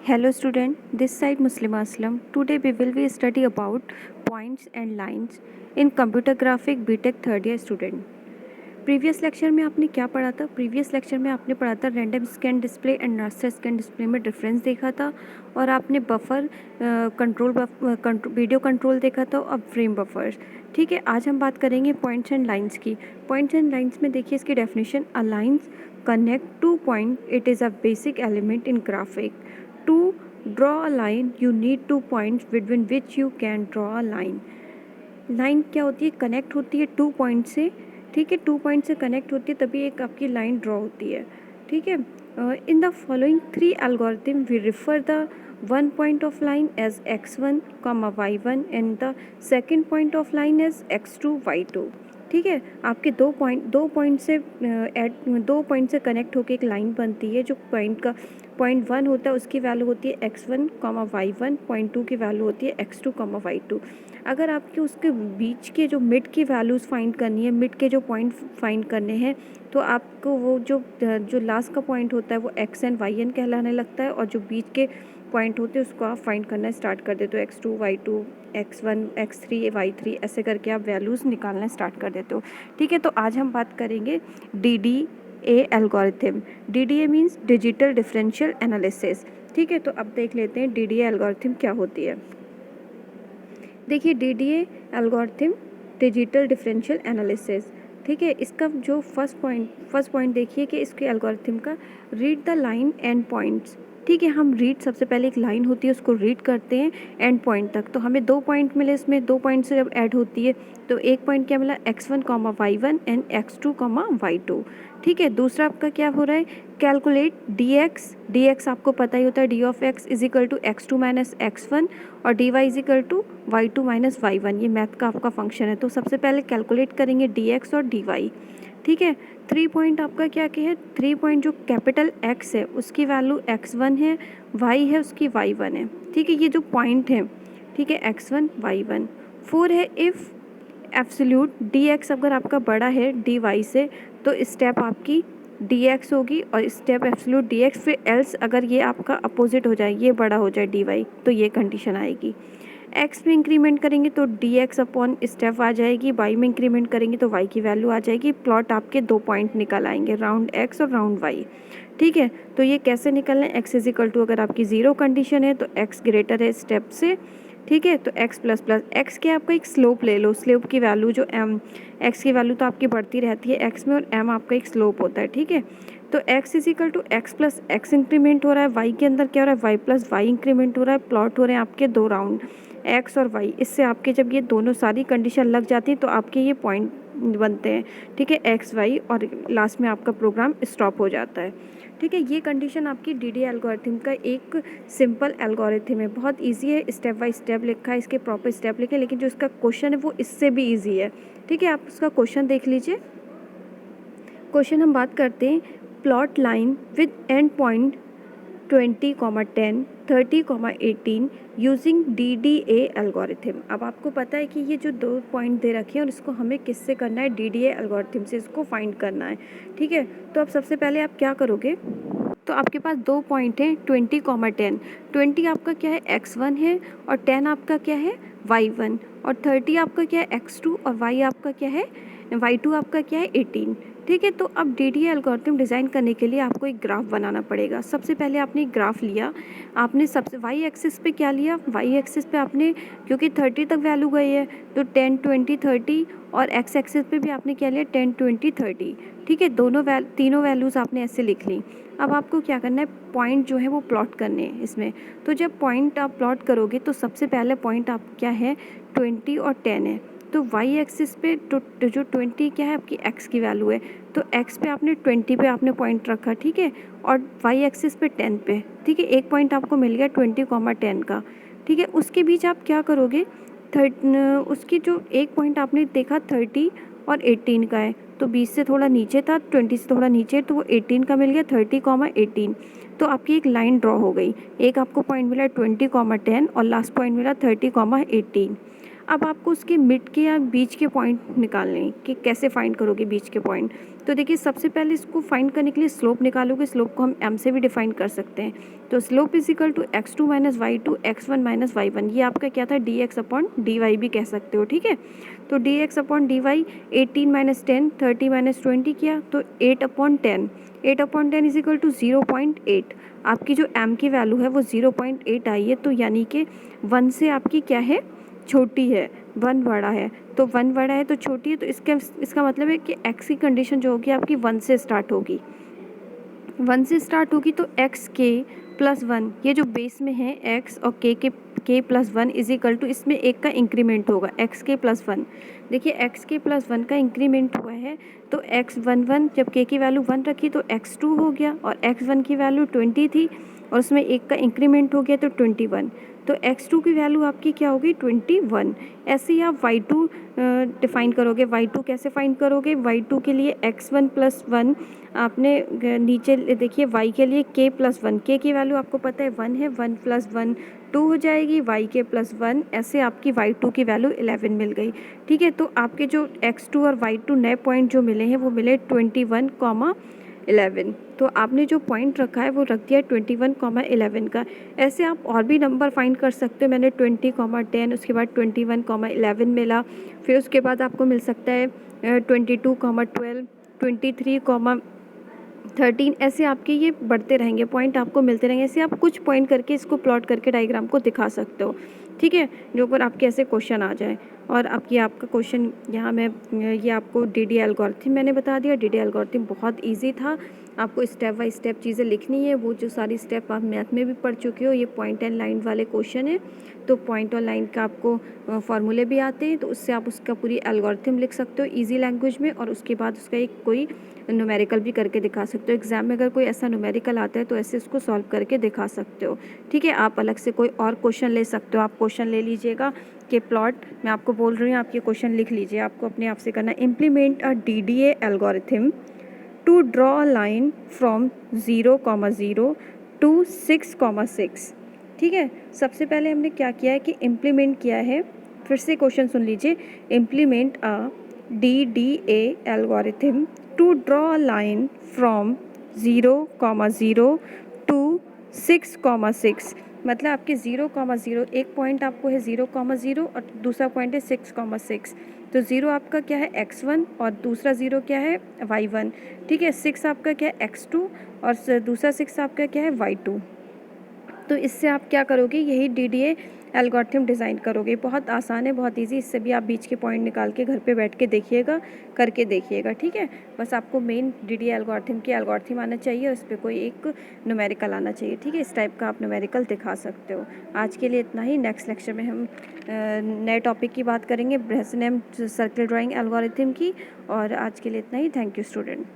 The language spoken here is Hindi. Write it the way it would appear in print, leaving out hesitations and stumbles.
Hello student, this side Muslima Aslam. Today we will be study about points and lines in computer graphic BTech third year student. Previous lecture में आपने क्या पढ़ा था? प्रीवियस लेक्चर में आपने पढ़ा था random scan display and raster scan display में डिफरेंस देखा था और आपने बफर वीडियो कंट्रोल देखा था और फ्रेम बफर्स. ठीक है, आज हम बात करेंगे पॉइंट्स एंड लाइंस की. पॉइंट्स एंड लाइंस में देखिए इसकी definition. A lines connect two point. It is a basic element in graphic. To draw a line you need 2 points between which you can draw a line. Line क्या होती है? कनेक्ट होती है 2 पॉइंट से. ठीक है, 2 पॉइंट से कनेक्ट होती है तभी एक आपकी लाइन ड्रॉ होती है. ठीक है, in the following 3 algorithm we refer the one point of line as x1, y1 and the second point of line as x2, y2. ठीक है, आपके दो पॉइंट से कनेक्ट होकर एक लाइन बनती है. जो पॉइंट 1 होता है उसकी वैल्यू होती है x1, y1. पॉइंट 2 की वैल्यू होती है x2, y2. अगर आपके उसके बीच के जो मिड की वैल्यूज़ फाइंड करनी है, मिड के जो पॉइंट फाइंड करने हैं, तो आपको वो जो लास्ट का पॉइंट होता है वो एक्स एन वाई एन कहलाने लगता है और जो बीच के पॉइंट होते हैं उसको आप फाइंड करना स्टार्ट कर देते हो. x2, y2, x1, x3, y3 ऐसे करके आप वैल्यूज़ निकालना स्टार्ट कर देते हो. ठीक है, तो आज हम बात करेंगे DDA algorithm. DDA means digital differential analysis. ठीक है, तो अब देख लेते हैं DDA एल्गोरिथम क्या होती है. देखिए DDA algorithm digital differential analysis. ठीक है, इसका जो फर्स्ट पॉइंट देखिए कि इसके एल्गोरिथम का read the line and points. ठीक है, हम रीड सबसे पहले एक लाइन होती है उसको रीड करते हैं एंड पॉइंट तक. तो हमें 2 पॉइंट मिले, इसमें 2 पॉइंट से जब ऐड होती है तो एक पॉइंट क्या मिला? x1, y1 and x2, y2. ठीक है, दूसरा आपका क्या हो रहा है? कैलकुलेट dx आपको पता ही होता है. d of x is equal to x2 minus x1 और dy is equal to y2 minus y1. ये मैथ का आपका फंक्शन है. तो सबसे पहले कैलकुलेट करेंगे dx और dy. ठीक है, 3 पॉइंट आपका क्या है? 3 पॉइंट जो कैपिटल x है उसकी वैल्यू x1 है, y है उसकी y1 है. ठीक है, ये जो पॉइंट है, ठीक है, x1, y1. 4 है इफ़ एब्सोल्यूट dx अगर आपका बड़ा है dy से तो स्टेप आपकी dx होगी और स्टेप एब्सोल्यूट dx. फिर एल्स अगर ये आपका अपोजिट हो जाए, ये बड़ा हो जाए dy, तो ये कंडीशन आएगी. x में इंक्रीमेंट करेंगे तो dx अपॉन स्टेप आ जाएगी. y में इंक्रीमेंट करेंगे तो y की वैल्यू आ जाएगी. प्लॉट आपके 2 पॉइंट निकल आएंगे, राउंड x और राउंड y. ठीक है, तो ये कैसे निकलना है? x इज इक्वल टू अगर आपकी 0 कंडीशन है तो x ग्रेटर है स्टेप से. ठीक है, तो x प्लस प्लस x के आपका एक स्लोप ले लो. स्लोप की वैल्यू जो m, x की वैल्यू तो आपकी बढ़ती रहती है x में और m आपका एक स्लोप होता है. ठीक है, तो x is equal to x plus x increment हो रहा है. y के अंदर क्या हो रहा है? y प्लस वाई इंक्रीमेंट हो रहा है. प्लॉट हो रहे हैं आपके 2 राउंड x और y. इससे आपके जब ये दोनों सारी कंडीशन लग जाती है तो आपके ये पॉइंट बनते हैं. ठीक है, x y और लास्ट में आपका प्रोग्राम स्टॉप हो जाता है. ठीक है, ये कंडीशन आपकी DDA एल्गोरिथम का एक सिंपल एल्गोरिथम है. बहुत इजी है, स्टेप बाय स्टेप लिखा है, इसके प्रॉपर स्टेप लिखे, लेकिन जो इसका क्वेश्चन है वो इससे भी इजी है. ठीक है, आप उसका क्वेश्चन देख लीजिए. क्वेश्चन हम बात करते हैं. Plot line with and point 20, 10, 30, 18 using DDA algorithm. अब आपको पता है कि ये जो 2 पॉइंट दे रखे हैं और इसको हमें किससे करना है? DDA एल्गोरिथम से इसको फाइंड करना है. ठीक है, तो अब सबसे पहले आप क्या करोगे? तो आपके पास 2 पॉइंट हैं 20, 10. 20 आपका क्या है? x1 है और 10 आपका क्या है? y1 और 30 आपका क्या है? x2 और y आपका क्या है? y2 आपका क्या है? 18. ठीक है, तो अब DDA एल्गोरिथम डिज़ाइन करने के लिए आपको एक ग्राफ बनाना पड़ेगा. सबसे पहले आपने एक ग्राफ लिया. आपने सबसे y एक्सिस पे क्या लिया? y एक्सिस पे आपने, क्योंकि 30 तक वैल्यू गई है तो 10, 20, 30 और x एक्सिस पे भी आपने क्या लिया? 10, 20, 30. ठीक है, तीनों वैल्यूज़ आपने ऐसे लिख ली. अब आपको क्या करना है? पॉइंट जो है वो प्लॉट करने हैं इसमें. तो जब पॉइंट आप प्लॉट करोगे तो सबसे पहले पॉइंट आप क्या है? 20 और 10 है. तो y एक्सिस पे जो 20 क्या है? आपकी x की वैल्यू है. तो x पे आपने 20 पे आपने पॉइंट रखा. ठीक है, और y एक्सिस पे 10 पे. ठीक है, एक पॉइंट आपको मिल गया 20, 10 का. ठीक है, उसके बीच आप क्या करोगे? उसकी जो एक पॉइंट आपने देखा 30 और 18 का है, तो 20 से थोड़ा नीचे था, 20 से थोड़ा नीचे, तो वो 18 का मिल गया. 30, 18. तो आपकी एक लाइन ड्रॉ हो गई. एक आपको पॉइंट मिला 20, 10 और लास्ट पॉइंट मिला 30, 18. अब आपको उसके मिड के या बीच के पॉइंट निकालने हैं कि कैसे फाइंड करोगे बीच के पॉइंट। तो देखिए सबसे पहले इसको फाइंड करने के लिए स्लोप निकालोगे। स्लोप को हम m से भी डिफाइन कर सकते हैं। तो slope is equal to x2 minus y2 x1 minus y1। ये आपका क्या था, dx अपॉन dy भी कह सकते हो, ठीक है। तो dx upon dy 18 minus 10 30 minus 20 किया तो 8 upon 10। 8 upon 10 is equal to 0.8। आपकी जो m की वैल्यू है वो 0.8 आई है। तो यानी कि 1 से आपकी क्या है, छोटी है, 1 बड़ा है। तो 1 बड़ा है तो छोटी है, तो इसका मतलब है कि x की कंडीशन जो होगी आपकी 1 से स्टार्ट होगी। 1 से स्टार्ट होगी तो एक्स के प्लस 1, ये जो बेस में है x और k plus 1 is equal to, इसमें एक का इंक्रीमेंट होगा एक्स के प्लस 1। देखिए एक्स के प्लस 1 का इंक्रीमेंट हुआ है तो x11 जब k की वैल्यू 1 रखी तो x2 हो गया, और x1 की वैल्यू 20 थी और उसमें एक का इंक्रीमेंट हो गया तो 21। तो x2 की वैल्यू आपकी क्या होगी, 21। ऐसे ही आप y2 डिफाइन करोगे। y2 कैसे फाइंड करोगे, y2 के लिए x1 प्लस 1 आपने नीचे देखिए y के लिए k प्लस 1, k की वैल्यू आपको पता है 1 है, 1 प्लस 1 2 हो जाएगी, y के प्लस 1, ऐसे आपकी y2 की वैल्यू 11 मिल गई, ठीक है। तो आपके जो x2 और y2 नए पॉइंट जो मिले हैं वो मिले 21, 11। तो आपने जो पॉइंट रखा है वो रख दिया 21, 11 का। ऐसे आप और भी नंबर फाइंड कर सकते हो। मैंने 20, 10, उसके बाद 21, 11 मिला। फिर उसके बाद आपको मिल सकता है 22, 12, 23, 13। ऐसे आपके ये बढ़ते रहेंगे, पॉइंट आपको मिलते रहेंगे। ऐसे आप कुछ पॉइंट करके इसको प्लॉट करके डायग्राम को दिखा सकते हो, ठीक है, जो ऊपर आपके ऐसे क्वेश्चन आ जाए। और अब ये आपका क्वेश्चन यहाँ मैं ये आपको DD एल्गोरिथम मैंने बता दिया। DD एल्गोरिथम बहुत इजी था, आपको स्टेप बाय स्टेप चीज़ें लिखनी है। वो जो सारी स्टेप आप मैथ में भी पढ़ चुके हो। ये पॉइंट एंड लाइन वाले क्वेश्चन है, तो पॉइंट और लाइन का आपको फॉर्मूले भी आते हैं, तो उससे आप उसका पूरी एल्गोरिथम लिख सकते हो ईजी लैंग्वेज में, और उसके बाद उसका एक कोई न्यूमेरिकल भी करके दिखा सकते हो। एग्जाम में अगर कोई ऐसा न्यूमेरिकल आता है तो ऐसे उसको सॉल्व करके दिखा सकते हो, ठीक है। आप अलग से कोई और क्वेश्चन ले सकते हो। आप क्वेश्चन ले लीजिएगा कि प्लॉट मैं आपको बोल रही हूँ, आप ये क्वेश्चन लिख लीजिए। आपको अपने आप से करना, implement a DDA algorithm to draw a line from 0,0 to 6,6। ठीक है, सबसे पहले हमने क्या किया है कि इम्प्लीमेंट किया है। फिर से क्वेश्चन सुन लीजिए, implement a DDA algorithm to draw a line from 0,0 to 6,6। मतलब आपके 0,0 एक पॉइंट आपको है 0,0 और दूसरा पॉइंट है 6,6। तो 0 आपका क्या है x1 और दूसरा 0 क्या है y1, ठीक है। 6 आपका क्या है x2 और दूसरा 6 आपका क्या है y2। तो इससे आप क्या करोगे, यही DDA एल्गोरिथम डिज़ाइन करोगे। बहुत आसान है, बहुत इजी। इससे भी आप बीच के पॉइंट निकाल के घर पे बैठ के देखिएगा, करके देखिएगा, ठीक है। बस आपको मेन DDA एल्गोरिथम की एल्गोरिथम आना चाहिए और उस पर कोई एक न्यूमेरिकल आना चाहिए, ठीक है। इस टाइप का आप न्यूमेरिकल दिखा सकते हो। आज के लिए इतना ही। नेक्स्ट लेक्चर में हम नए टॉपिक की बात करेंगे, ब्रेसनेम सर्कल ड्राइंग एल्गोरिथम की। और आज के लिए इतना ही। Thank you student.